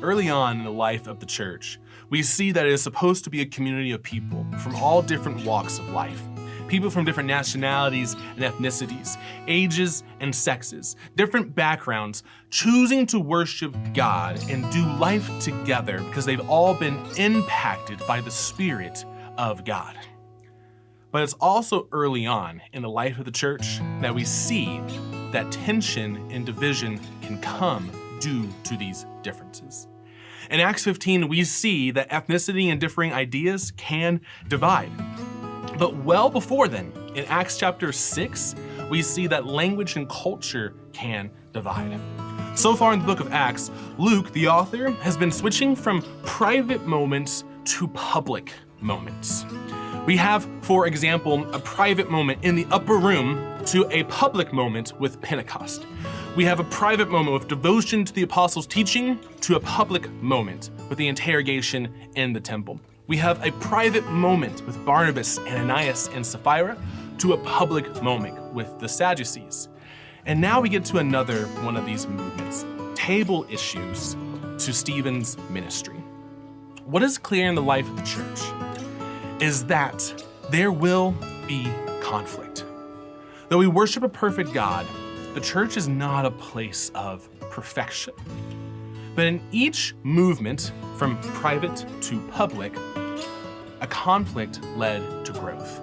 Early on in the life of the church, we see that it is supposed to be a community of people from all different walks of life. People from different nationalities and ethnicities, ages and sexes, different backgrounds, choosing to worship God and do life together because they've all been impacted by the Spirit of God. But it's also early on in the life of the church that we see that tension and division can come due to these differences. In Acts 15, we see that ethnicity and differing ideas can divide. But well before then, in Acts chapter 6, we see that language and culture can divide. So far in the book of Acts, Luke, the author, has been switching from private moments to public moments. We have, for example, a private moment in the upper room to a public moment with Pentecost. We have a private moment with devotion to the apostles' teaching to a public moment with the interrogation in the temple. We have a private moment with Barnabas, Ananias, and Sapphira to a public moment with the Sadducees. And now we get to another one of these movements, table issues to Stephen's ministry. What is clear in the life of the church is that there will be conflict. Though we worship a perfect God, the church is not a place of perfection. But in each movement, from private to public, a conflict led to growth.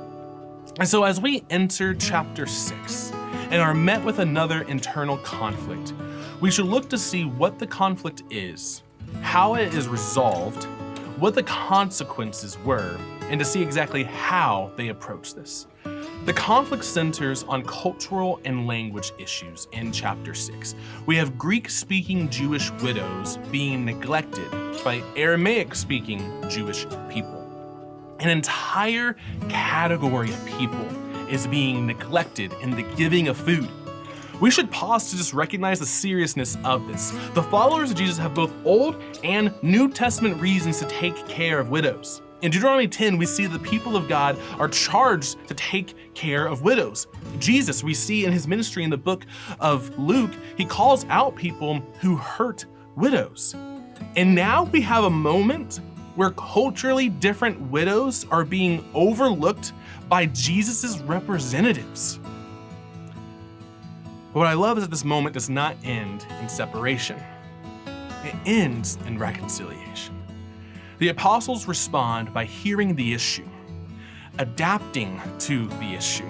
And so as we enter chapter 6 and are met with another internal conflict, we should look to see what the conflict is, how it is resolved, what the consequences were, and to see exactly how they approach this. The conflict centers on cultural and language issues in chapter 6. We have Greek-speaking Jewish widows being neglected by Aramaic-speaking Jewish people. An entire category of people is being neglected in the giving of food. We should pause to just recognize the seriousness of this. The followers of Jesus have both Old and New Testament reasons to take care of widows. In Deuteronomy 10, we see the people of God are charged to take care of widows. Jesus, we see in his ministry in the book of Luke, he calls out people who hurt widows. And now we have a moment where culturally different widows are being overlooked by Jesus's representatives. But what I love is that this moment does not end in separation. It ends in reconciliation. The apostles respond by hearing the issue, adapting to the issue,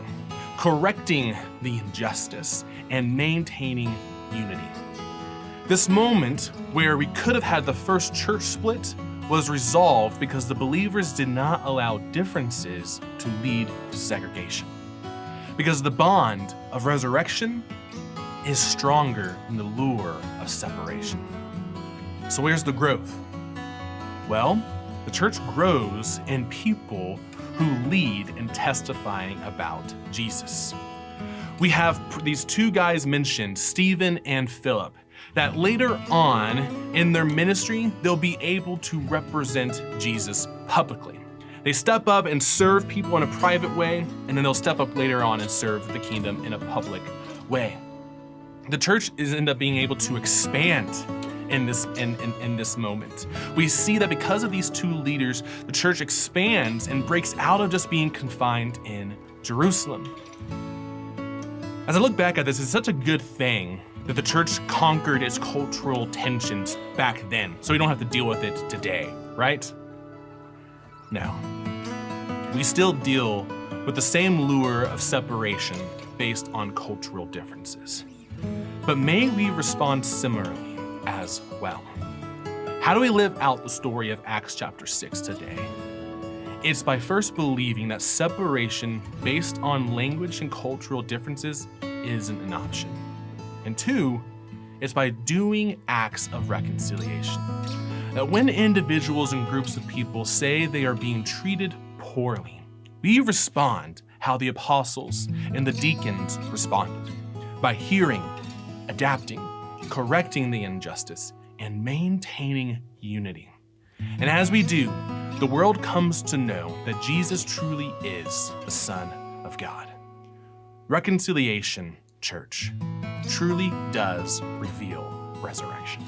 correcting the injustice, and maintaining unity. This moment where we could have had the first church split was resolved because the believers did not allow differences to lead to segregation. Because the bond of resurrection is stronger than the lure of separation. So where's the growth? Well, the church grows in people who lead in testifying about Jesus. We have these two guys mentioned, Stephen and Philip, that later on in their ministry, they'll be able to represent Jesus publicly. They step up and serve people in a private way, and then they'll step up later on and serve the kingdom in a public way. The church is end up being able to expand in this moment. We see that because of these two leaders, the church expands and breaks out of just being confined in Jerusalem. As I look back at this, it's such a good thing that the church conquered its cultural tensions back then, so we don't have to deal with it today, right? No. We still deal with the same lure of separation based on cultural differences. But may we respond similarly as well. How do we live out the story of Acts chapter 6 today? It's by first believing that separation based on language and cultural differences isn't an option. And two, it's by doing acts of reconciliation. That when individuals and groups of people say they are being treated poorly, we respond how the apostles and the deacons responded, by hearing, adapting, correcting the injustice, and maintaining unity. And as we do, the world comes to know that Jesus truly is the Son of God. Reconciliation, church, truly does reveal resurrection.